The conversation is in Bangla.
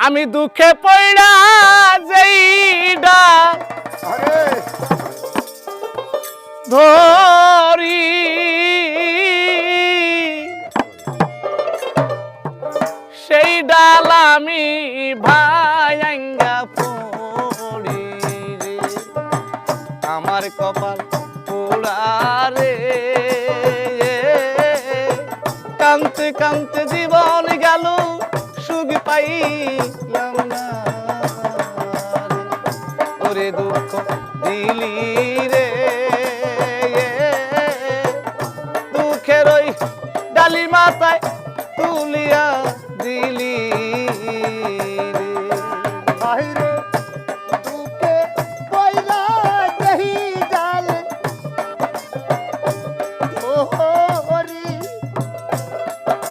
আমি দুঃখে পড়া যেইডা ধরি সেই ডাল আমি ভাঙ্গা পড়ি রে, আমার কপাল পোড়া রে, কানতে কানতে জীবন গেল সুখ পাইলাম না রে, ওরে দুঃখ দিলি রে, দুঃখের ওই ডালি মাথায় তুলিয়া দিলি